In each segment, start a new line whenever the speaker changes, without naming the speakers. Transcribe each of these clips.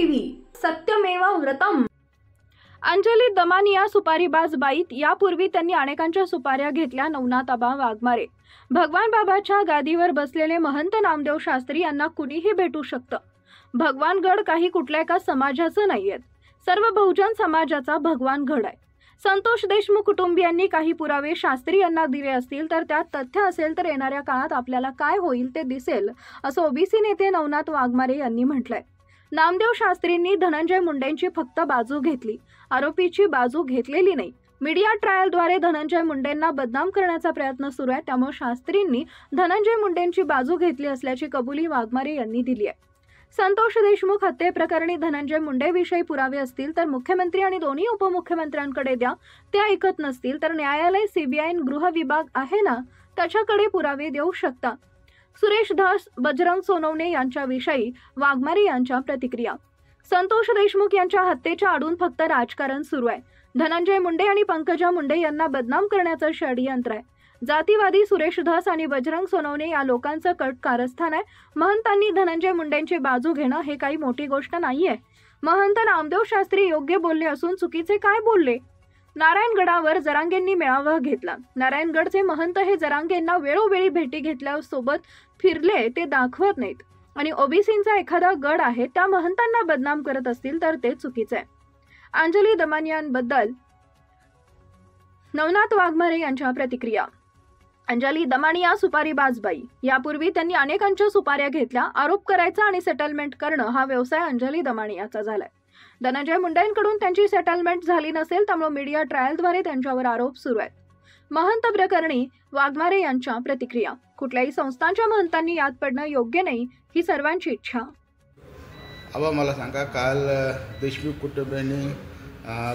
TV सत्यमेव व्रतम।
अंजली दमानिया सुपारीबाज बाईत यापूर्वी त्यांनी अनेकांच्या सुपाऱ्या घेतल्या। नवनाथ आबा वाघमारे भगवान बाबाच्या गादीवर बसलेले महंत नामदेव शास्त्री यांना कुणीही भेटू शकतं। भगवानगड काही कुठल्या एका समाजाचं नाहीये, सर्व बहुजन समाजाचा भगवानगड आहे। संतोष देशमुख कुटुंबियांनी काही पुरावे शास्त्री यांना दिले असतील तर त्यात तथ्य असेल तर येणाऱ्या काळात आपल्याला काय होईल ते दिसेल, असं ओबीसी नेते नवनाथ वाघमारे यांनी म्हटलंय। नामदेव शास्त्रींनी धनंजय मुंडेंची फक्त बाजू घेतली, आरोपीची बाजू घेतलेली नाही। मीडिया ट्रायलद्वारे धनंजय मुंडेंना बदनाम करण्याचा प्रयत्न सुरू आहे, त्यामुळे शास्त्रींनी धनंजय मुंडेंची बाजू घेतली असल्याची कबुली वाघमारे यांनी दिली आहे। संतोष देशमुख हत्येप्रकरणी धनंजय मुंडेविषयी पुरावे असतील तर मुख्यमंत्री आणि दोन्ही उपमुख्यमंत्र्यांकडे द्या, ते ऐकत नसतील तर न्यायालय, सीबीआय, गृह विभाग आहे ना, त्याच्याकडे पुरावे देऊ शकता। सुरेश धस, बजरंग सोनवणे यांच्याविषयी वाघमारे यांच्या प्रतिक्रिया। संतोष देशमुख यांच्या हत्येच्या आडून फक्त राजकारण सुरू आहे। धनंजय मुंडे आणि पंकजा मुंडे यांना बदनाम करण्याचं षडयंत्र आहे। जातीवादी सुरेश धस आणि बजरंग सोनवणे या लोकांचं कट कारस्थान आहे। महंतांनी धनंजय मुंडेंची बाजू घेणं हे काही मोठी गोष्ट नाहीये। महंत नामदेव शास्त्री योग्य बोलले असून चुकीचे काय बोलले? नारायणगडावर जरांगेंनी मेळावा घेतला। नारायणगडचे महंत हे जरांगेंना वेळोवेळी भेटी घेतल्यासोबत फिरले ते दाखवत नाहीत आणि ओबीसींचा एखादा गड आहे त्या महंतांना बदनाम करत असतील तर ते चुकीचे आहे। अंजली दमानियांबद्दल नवनाथ वाघमारे यांच्या प्रतिक्रिया। अंजली दमानिया सुपारीबाज बाई, यापूर्वी त्यांनी अनेकांच्या सुपाऱ्या घेतल्या। आरोप करायचा आणि सेटलमेंट करणं हा व्यवसाय अंजली दमानियाचा झालाय। धनंजय मुंडेंकडून त्यांची सेटलमेंट झाली नसेल, त्यामुळे मीडिया ट्रायलद्वारे त्यांच्यावर आरोप सुरू आहेत। महंत प्रकरणी वाघमारे यांच्या प्रतिक्रिया। कुठल्याही संस्थांच्या महंतांनी यात पडणं योग्य नाही, ही सर्वांची इच्छा।
आबा मला सांगा, काल देशमुख कुटुंबियांनी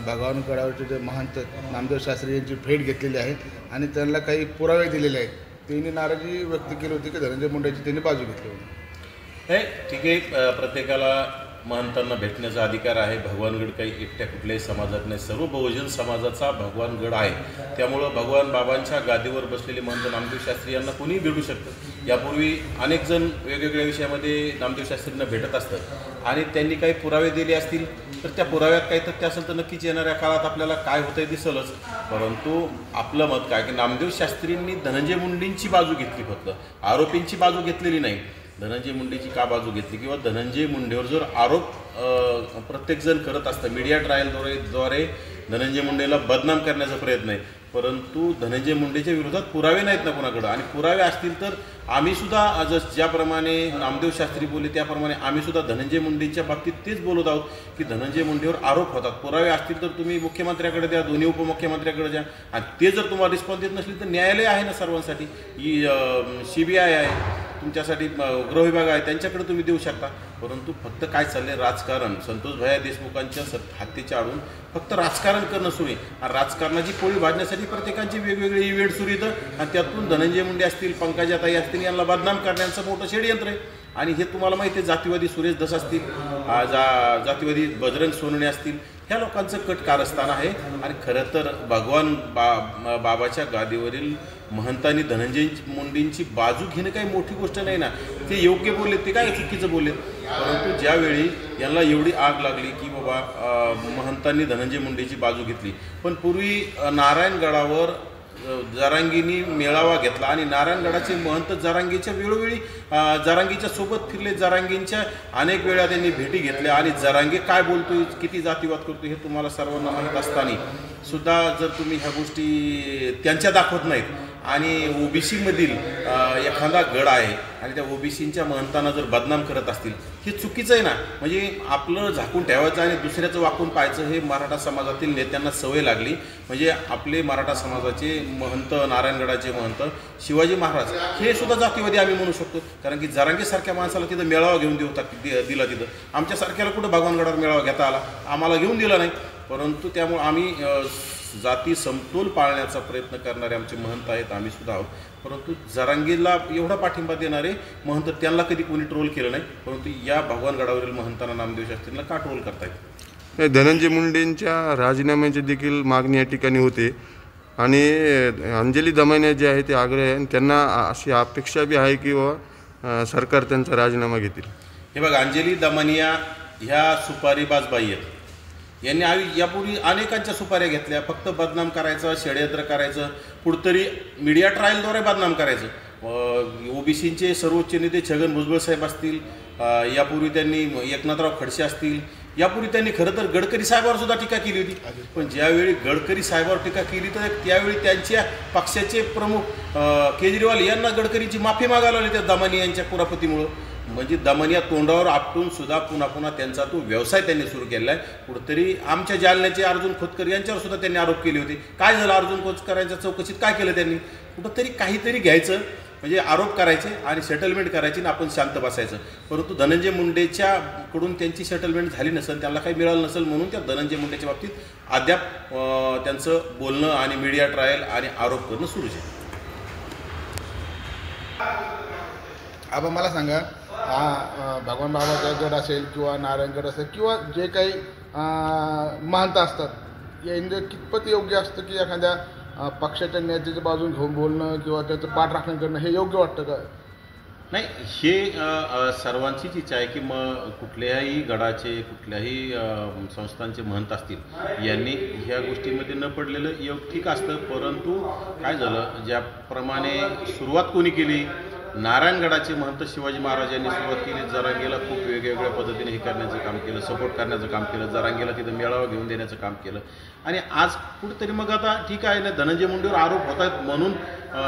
भगवानगडावरचे जे महंत नामदेव शास्त्री यांची भेट घेतलेली आहे आणि त्यांना काही पुरावे दिलेले आहेत। त्यांनी नाराजी व्यक्त केली होती की धनंजय मुंडेची त्यांनी बाजू घेतली होती।
हे ठीक आहे, प्रत्येकाला महंतांना भेटण्याचा अधिकार आहे। भगवानगड काही एकट्या कुठल्याही समाजात नाही, सर्व बहुजन समाजाचा भगवानगड आहे। त्यामुळं भगवान बाबांच्या गादीवर बसलेले महंत नामदेव शास्त्री यांना कोणीही भेटू शकतं। यापूर्वी अनेक जण वेगवेगळ्या विषयामध्ये नामदेव शास्त्रींना भेटत असतात आणि त्यांनी काही पुरावे दिले असतील तर त्या पुराव्यात काही तथ्य असेल तर नक्कीच येणाऱ्या काळात आपल्याला काय होतंय दिसलंच। परंतु आपलं मत काय की नामदेव शास्त्रींनी धनंजय मुंडेंची बाजू घेतली, फक्त आरोपींची बाजू घेतलेली नाही। धनंजय मुंडेची का बाजू घेतली किंवा धनंजय मुंडेवर जर आरोप प्रत्येकजण करत असतं, मीडिया ट्रायलद्वारे धनंजय मुंडेला बदनाम करण्याचा प्रयत्न आहे, परंतु धनंजय मुंडेच्या विरोधात पुरावे नाहीत ना कोणाकडं। आणि पुरावे असतील तर आम्ही सुद्धा ज्याप्रमाणे नामदेव शास्त्री बोलले त्याप्रमाणे आम्ही सुद्धा धनंजय मुंडेंच्या बाबतीत तेच बोलत आहोत की धनंजय मुंडेवर आरोप होतात। पुरावे असतील तर तुम्ही मुख्यमंत्र्याकडे द्या, दोन्ही उपमुख्यमंत्र्याकडे द्या, आणि ते जर तुम्हाला रिस्पॉन्स देत नसली तर न्यायालय आहे ना सर्वांसाठी, सीबीआय आहे तुमच्यासाठी, गृह विभाग आहे, त्यांच्याकडे तुम्ही देऊ शकता। परंतु फक्त काय चाललंय राजकारण, संतोष भैया देशमुखांच्या हत्येच्या आडून फक्त राजकारण करणं सुरू आहे आणि राजकारणाची पोळी भाजण्यासाठी प्रत्येकांची वेगवेगळे इव्हेंट सुरू येतं आणि त्यातून धनंजय मुंडे असतील, पंकजाताई असतील यांना बदनाम करण्याचं मोठं षडयंत्र आहे। आणि हे तुम्हाला माहिती आहे, जातीवादी सुरेश धस असतील, जातीवादी बजरंग सोनवणे असतील, ह्या लोकांचं कट कारस्थान आहे। आणि खरं तर भगवान बाबाच्या गादीवरील महंतांनी धनंजय मुंडेंची बाजू घेणं काही मोठी गोष्ट नाही ना। ते योग्य बोलले, ते काय चुकीचं बोलले, परंतु ज्यावेळी यांना एवढी आग लागली की बाबा महंतांनी धनंजय मुंडेची बाजू घेतली, पण पूर्वी नारायणगडावर जरांगींनी मेळावा घेतला आणि नारायणगडाचे महंत जरांगीच्या वेळोवेळी जरांगीच्या सोबत फिरले, जरांगींच्या अनेक वेळा त्यांनी भेटी घेतल्या आणि जरांगे काय बोलतोय, किती जातीवाद करतोय हे तुम्हाला सर्वांना माहीत असताना सुद्धा जर तुम्ही ह्या गोष्टी त्यांच्या दाखवत नाहीत आणि ओबीसीमधील एखादा गड आहे आणि त्या ओबीसींच्या महंतांना जर बदनाम करत असतील, हे चुकीचं आहे ना। म्हणजे आपलं झाकून ठेवायचं आणि दुसऱ्याचं वाकून पाहायचं हे मराठा समाजातील नेत्यांना सवय लागली। म्हणजे आपले मराठा समाजाचे महंत, नारायणगडाचे महंत शिवाजी महाराज हे सुद्धा जातीवादी आम्ही म्हणू शकतो, कारण की जरांगेसारख्या माणसाला तिथं मेळावा घेऊन दिला, तिथं आमच्यासारख्याला कुठं भगवानगडावर मेळावा घेता आला, आम्हाला घेऊन दिला नाही। परंतु त्यामुळे आम्ही जाती समतोल पाळण्याचा प्रयत्न करणारे आमचे महंत आहेत, आम्ही सुद्धा आहोत। परंतु जरांगीला एवढा पाठिंबा देणारे महंत त्यांना कधी कोणी ट्रोल केलं नाही, परंतु या भगवानगडावरील महंतांना नामदेव शास्त्रींना का ट्रोल करतायत?
धनंजय मुंडेंच्या राजीनाम्याची देखील मागणी या ठिकाणी होते आणि अंजली दमानिया जे आहे ते आग्रह आहे आणि त्यांना अशी अपेक्षा बी आहे की बाबा सरकार त्यांचा राजीनामा घेतील।
हे बघा, अंजली दमानिया ह्या सुपारीबाज बाई आहेत. यांनी यापूर्वी अनेकांच्या सुपाऱ्या घेतल्या. फक्त बदनाम करायचं, षडयंत्र करायचं, कुठंतरी मीडिया ट्रायलद्वारे बदनाम करायचं. ओबीसीचे सर्वोच्च नेते छगन भुजबळ साहेब असतील, यापूर्वी त्यांनी एकनाथराव खडसे असतील, यापूर्वी त्यांनी खरं तर गडकरी साहेबांवर सुद्धा टीका केली होती. पण ज्यावेळी गडकरी साहेबांवर टीका केली तर त्यावेळी त्यांच्या पक्षाचे प्रमुख केजरीवाल यांना गडकरींची माफी मागायला लावली त्या दमानी यांच्या कुरापतीमुळं. म्हणजे दमनिया तोंडावर आपटून सुद्धा पुन्हा पुन्हा त्यांचा तो व्यवसाय त्यांनी सुरू केला आहे. कुठंतरी आमच्या जालन्याचे अर्जुन खोतकर यांच्यावर सुद्धा त्यांनी आरोप केले होते. काय झालं अर्जुन खोतकर यांच्या चौकशीत, काय केलं त्यांनी? कुठंतरी काहीतरी घ्यायचं, म्हणजे आरोप करायचे आणि सेटलमेंट करायची आणि आपण शांत बसायचं. परंतु धनंजय मुंडेच्याकडून त्यांची सेटलमेंट झाली नसेल, त्यांना काही मिळालं नसेल, म्हणून त्या धनंजय मुंडेच्या बाबतीत अद्याप त्यांचं बोलणं आणि मीडिया ट्रायल आणि आरोप करणं सुरूच आहे.
आबा मला सांगा, भगवान बाबाचा गड असेल किंवा नारायणगड असेल किंवा जे काही महंत असतात, यांचं कितपत योग्य असतं की एखाद्या पक्षाच्या नेत्याच्या बाजून घेऊन बोलणं किंवा त्याचं पाठ राखण करणं हे योग्य वाटतं का?
नाही, हे सर्वांचीच इच्छा आहे की मग कुठल्याही गडाचे, कुठल्याही संस्थांचे महंत असतील, यांनी ह्या गोष्टीमध्ये न पडलेलं योग ठीक असतं. परंतु काय झालं, ज्याप्रमाणे सुरुवात कोणी केली, नारायणगडाचे महंत शिवाजी महाराज यांनी सुरुवात केली. जरांगेला खूप वेगवेगळ्या पद्धतीने हे करण्याचं काम केलं, सपोर्ट करण्याचं काम केलं, जरांगेला तिथं मेळावा घेऊन देण्याचं काम केलं. आणि आज कुठंतरी मग आता ठीक आहे ना, धनंजय मुंडेवर आरोप होत आहेत म्हणून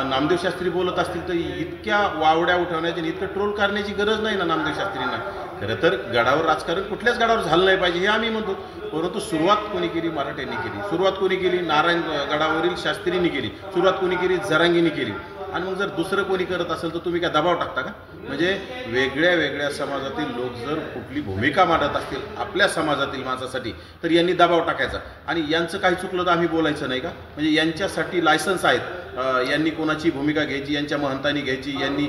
नामदेव शास्त्री बोलत असतील तर इतक्या वावड्या उठवण्याची आणि इतकं ट्रोल करण्याची गरज नाही ना नामदेव शास्त्रींना. खरं तर गडावर राजकारण कुठल्याच गडावर झालं नाही पाहिजे हे आम्ही म्हणतो. परंतु सुरुवात कोणी केली? मराठ्यांनी केली. सुरुवात कोणी केली? नारायणगडावरील शास्त्रींनी केली. सुरुवात कोणी केली? जरांगींनी केली. आणि मग जर दुसरं कोणी करत असेल तर तुम्ही काय दबाव टाकता का? म्हणजे वेगळ्या वेगळ्या समाजातील लोक जर कुठली भूमिका मांडत असतील आपल्या समाजातील माणसासाठी, तर यांनी दबाव टाकायचा. आणि यांचं काही चुकलं तर आम्ही बोलायचं नाही का? म्हणजे यांच्यासाठी लायसन्स आहेत, यांनी कोणाची भूमिका घ्यायची, यांच्या महंतांनी घ्यायची, यांनी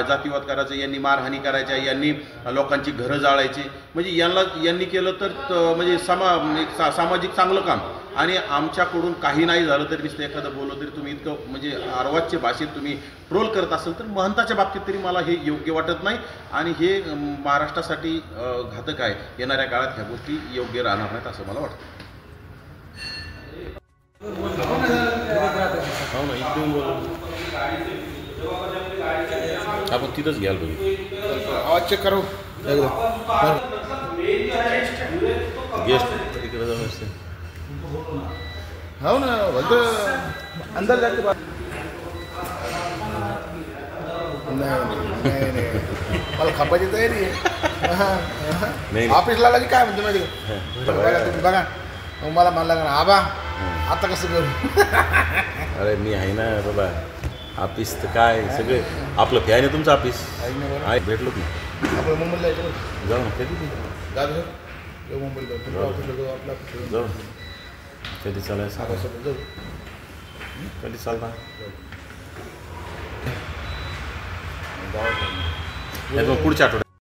जातीवाद करायचं, यांनी मारहाणी करायच्या, यांनी लोकांची घरं जाळायची. म्हणजे यांनी केलं तर म्हणजे सामाजिक चांगलं काम. आणि आमच्याकडून काही नाही झालं तरी नुसतं एखादं बोललं तरी तुम्ही इतकं म्हणजे अर्वाच्य भाषेत तुम्ही ट्रोल करत असाल तर महंताच्या बाबतीत तरी मला हे योग्य वाटत नाही. आणि हे महाराष्ट्रासाठी घातक आहे. येणाऱ्या काळात ह्या गोष्टी योग्य राहणार नाहीत असं मला वाटतं. हो ना, इकडून आपण तिथंच घ्यायला पाहिजे.
आवाज चेक करू
गेस्ट इकडे जाऊन असते.
हो ना, अंदर जाते बात नाही, मला खपायची तयारी आहे. ऑफिसला की काय म्हणते माहिती बघा, तुम्ही बघा मला म्हणला का आबा आता कसं करू?
अरे मी आहे ना बाबा, ऑफिस तर काय सगळे आपलं फॅन आहे तुमचं ऑफिस आहे. भेटलो की
आपण मुंबईला जायचं,
जाऊ ना कधी
जाऊ मुंबईला जाऊ
जाऊ कधी चालायचं,
जाऊ
कधी चालणार पुढच्या आठवड्यात.